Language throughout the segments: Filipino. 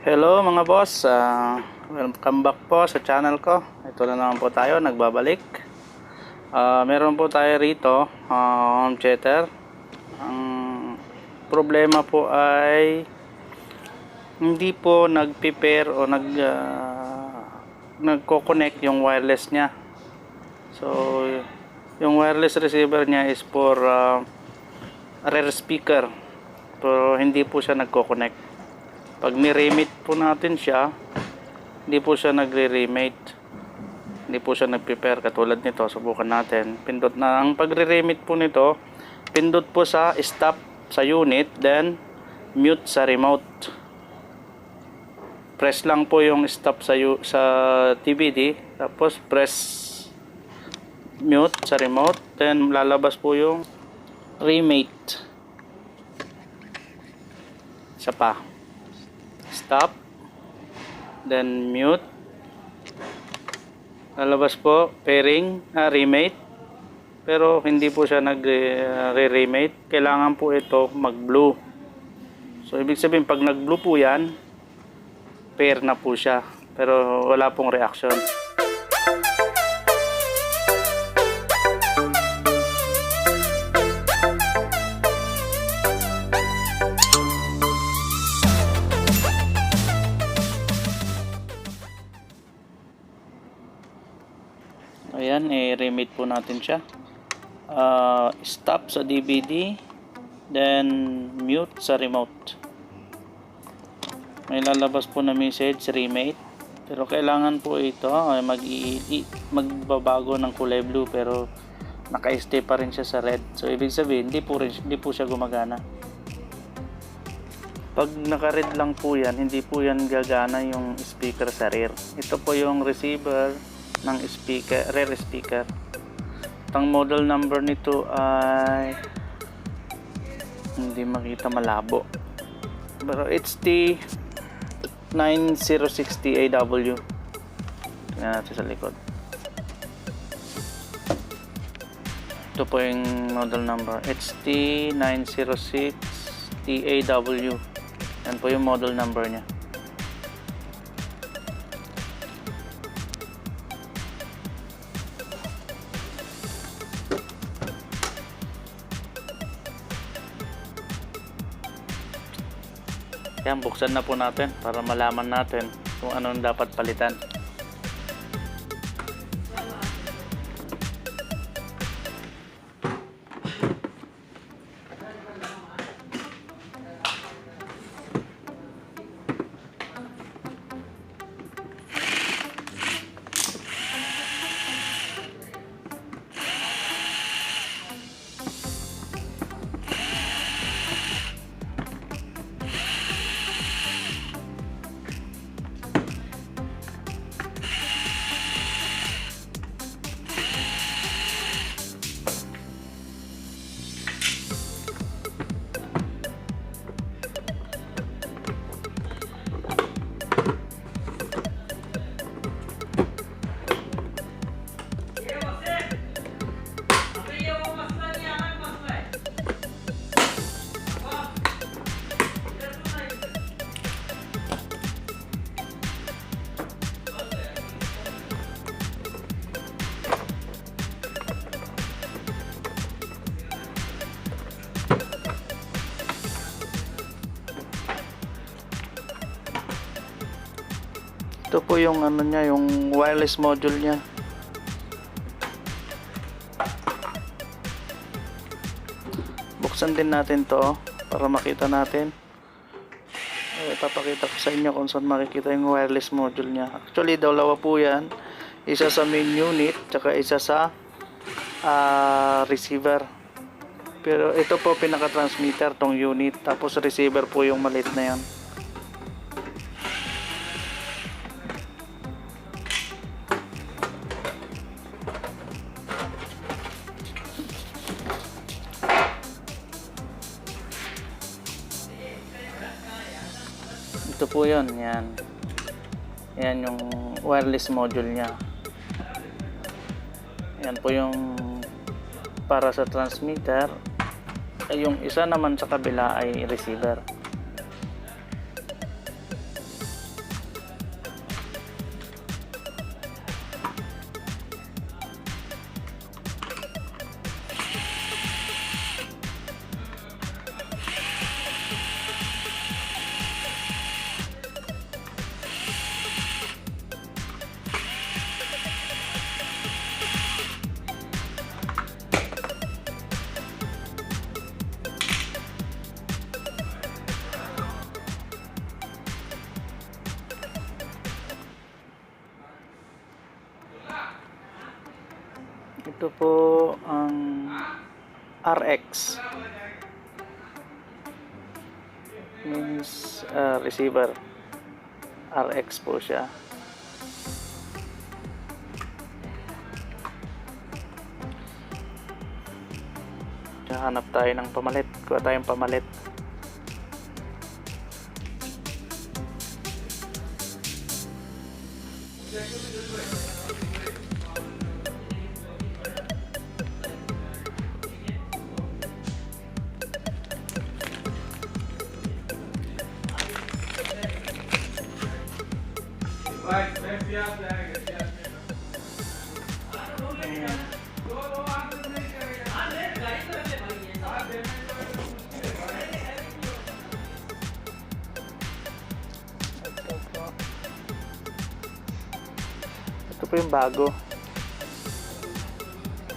Hello mga boss, welcome back po sa channel ko. Ito na naman po tayo, nagbabalik. Meron po tayo rito, home theater. Ang problema po ay hindi po nagpe-pair o nagko-connect yung wireless niya. So, yung wireless receiver niya is for rear speaker. Pero hindi po siya nagko-connect. Pag ni-remate po natin siya, hindi po siya nagre-remate. Hindi po siya nag-prepare katulad nito. Subukan natin. Pindot na ang pagre-remate po nito, pindot po sa stop sa unit, then mute sa remote. Press lang po yung stop sa TBD, tapos press mute sa remote, then lalabas po yung remate. Isa pa. Stop, then mute, lalabas po pairing, remate, pero hindi po siya nag-remate. Kailangan po ito mag-blue. So ibig sabihin pag nag-blue po yan, pair na po siya, pero wala pong reaction. Ayan, i-remate po natin siya. Stop sa DVD, then mute sa remote. May lalabas po na message, remate. Pero kailangan po ito magbabago ng kulay blue, pero naka-stay pa rin siya sa red. So ibig sabihin, hindi po siya gumagana. Pag naka-red lang po yan, hindi po yan gagana yung speaker sa rear. Ito po yung receiver ng speaker, rear speaker. Ang model number nito ay hindi makita, malabo, pero HT9060AW. Tingnan natin sa likod. Ito po yung model number, HT906TAW. Yan po yung model number nya. Yan, buksan na po natin para malaman natin kung anong dapat palitan. Ito po yung ano niya, yung wireless module niya. Buksan din natin to para makita natin. Ipapakita ko sa inyo kung saan makikita yung wireless module niya. Actually, dalawa po yan. Isa sa main unit, tsaka isa sa receiver. Pero ito po pinaka-transmitter, tong unit. Tapos receiver po yung maliit na yan. Ito po yun, yan. Yan yung wireless module nya. Yan po yung para sa transmitter. Yung isa naman sa kabila ay receiver. Ito po ang RX. Means receiver. RX po siya. Hanap tayo ng pamalit. Kuha tayong pamalit. Ito po yung bago.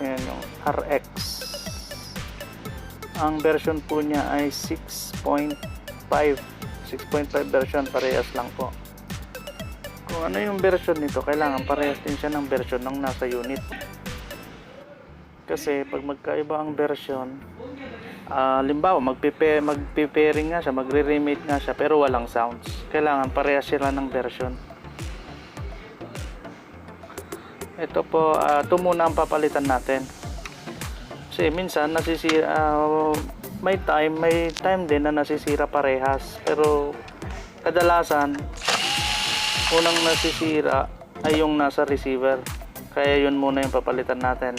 Ayan yung RX. Ang version po niya ay 6.5. 6.5 version, parehas lang po. Kung ano yung version nito, kailangan parehas din siya ng version ng nasa unit. Kasi pag magkaiba ang version, limbawa magpe-pairing nga siya, magre-remate nga siya pero walang sounds. Kailangan parehas sila ng version. Ito po, ito muna ang papalitan natin. Kasi minsan nasisira, may time din na nasisira parehas. Pero kadalasan unang nasisira ay yung nasa receiver. Kaya yun muna yung papalitan natin.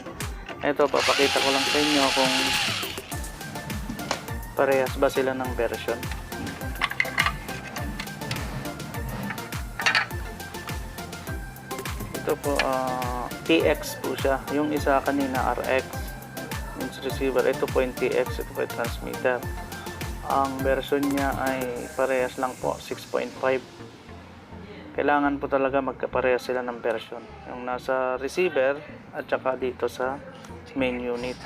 Ito, papakita ko lang sa inyo kung parehas ba sila ng version. Ito po, TX po siya. Yung isa kanina RX, means receiver. Ito po yung TX, ito po yung transmitter. Ang version niya ay parehas lang po, 6.5. Kailangan po talaga magkaparehas sila ng version. Yung nasa receiver at saka dito sa main unit.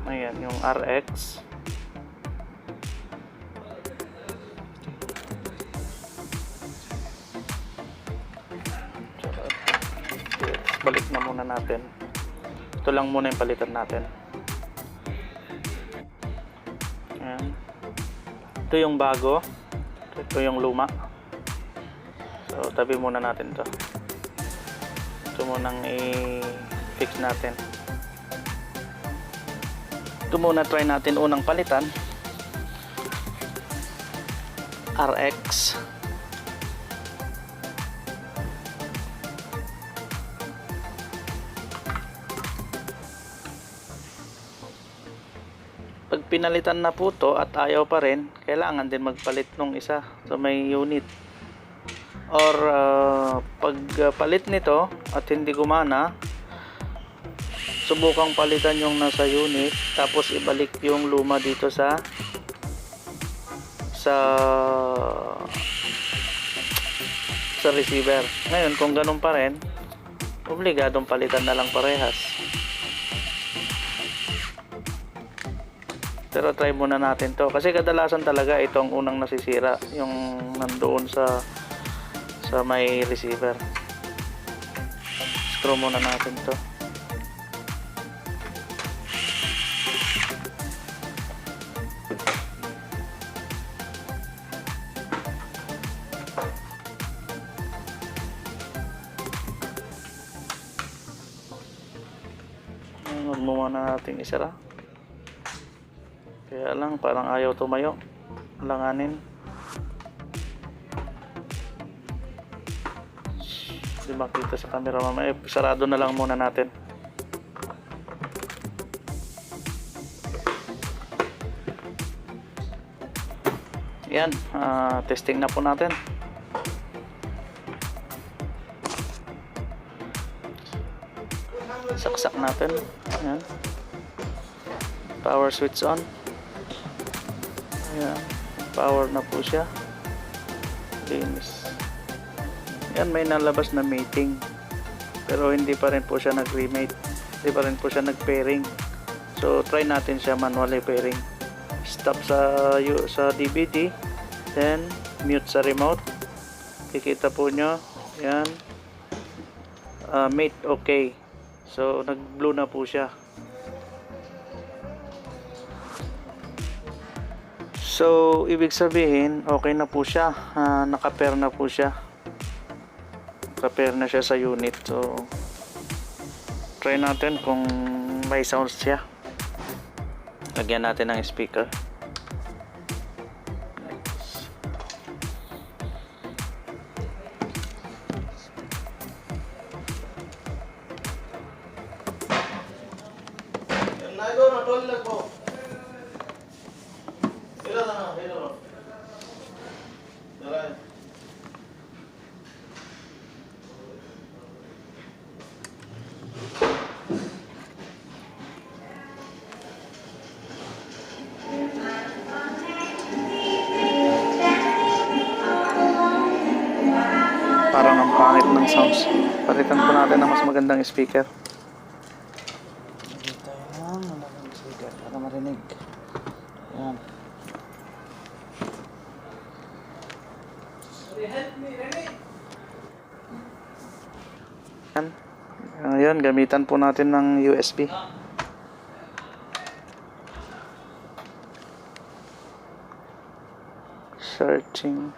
Ayan, yung RX. Balik na muna natin. Ito lang muna yung palitan natin. Ayan. Ito yung bago. Ito yung luma. So, tabi muna natin to. Ito munang i-fix natin. Ito muna try natin unang palitan. RX. Pag pinalitan na po to at ayaw pa rin, kailangan din magpalit nung isa sa may unit. Or pag palit nito at hindi gumana, subukang palitan yung nasa unit tapos ibalik yung luma dito sa receiver. Ngayon kung ganun pa rin, obligadong palitan na lang parehas. Pero try muna natin to kasi kadalasan talaga ito ang unang nasisira, yung nandoon sa may receiver. Screw muna natin to. Huwag mo muna natin isara. Kaya lang parang ayaw tumayo. Langanin. Hindi makita sa camera mamaya. Sarado na lang muna natin. Yan. Testing na po natin. Saksak natin. Yan. Power switch on. Ayan, power na po siya. Linis. Yan, may nalabas na mating. Pero hindi pa rin po siya nag-remate. Hindi pa rin po siya nag-pairing. So, try natin siya manually pairing. Stop sa DVD. Then, mute sa remote. Kikita po nyo. Yan. mate okay. So nag blue na po siya. So ibig sabihin okay na po siya, naka-pair na po siya, naka-pair na siya sa unit. So try natin kung may sounds siya. Lagyan natin ng speaker. Parang ang pangit ng sounds. Palitan po natin ng mas magandang speaker. Dito yan, magandang speaker para marinig. Yan. Yan. Ayan, gamitan po natin ng USB. Searching.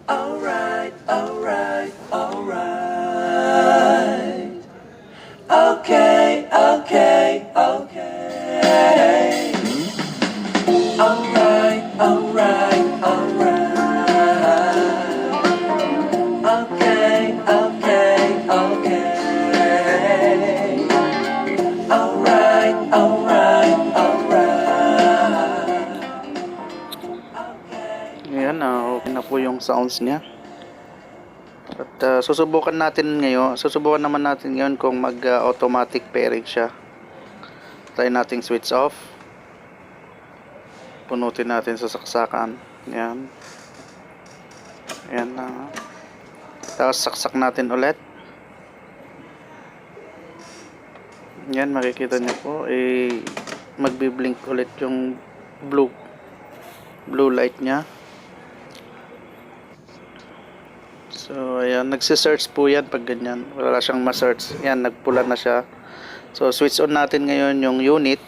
Alright. Okay. Alright. Ayan, okay na po yung sounds niya. At susubukan naman natin ngayon kung mag-automatic pairing siya. Try nating switch off. Punutin natin sa saksakan. Ayan. Ayan na. Tapos saksak natin ulit. Ayan, makikita niyo po. Magbi-blink ulit yung blue light niya. So, ayan, nagsisearch po yan pag ganyan. Wala siyang ma-search. Ayan, nagpula na siya. So, switch on natin ngayon yung unit,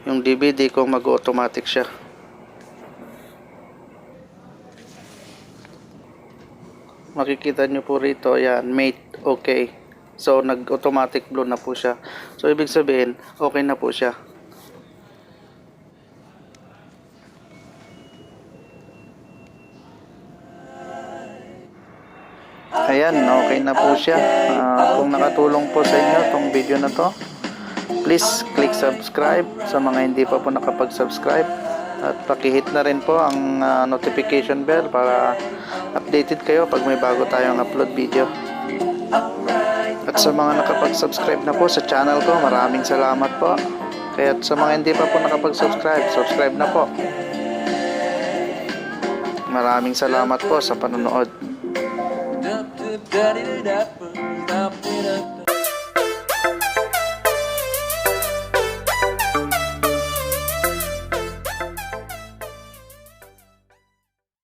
yung DVD kung mag-automatic siya. Makikita nyo po rito, ayan, mate okay. So, nag-automatic blue na po siya. So, ibig sabihin, okay na po siya. Ayan, okay na po siya. Kung nakatulong po sa inyo itong video na to, please click subscribe sa mga hindi pa po nakapag-subscribe. At pakihit na rin po ang notification bell para updated kayo pag may bago tayong upload video. At sa mga nakapag-subscribe na po sa channel ko, maraming salamat po. Kaya sa mga hindi pa po nakapag-subscribe, subscribe na po. Maraming salamat po sa panonood. Da-da-da-da-da.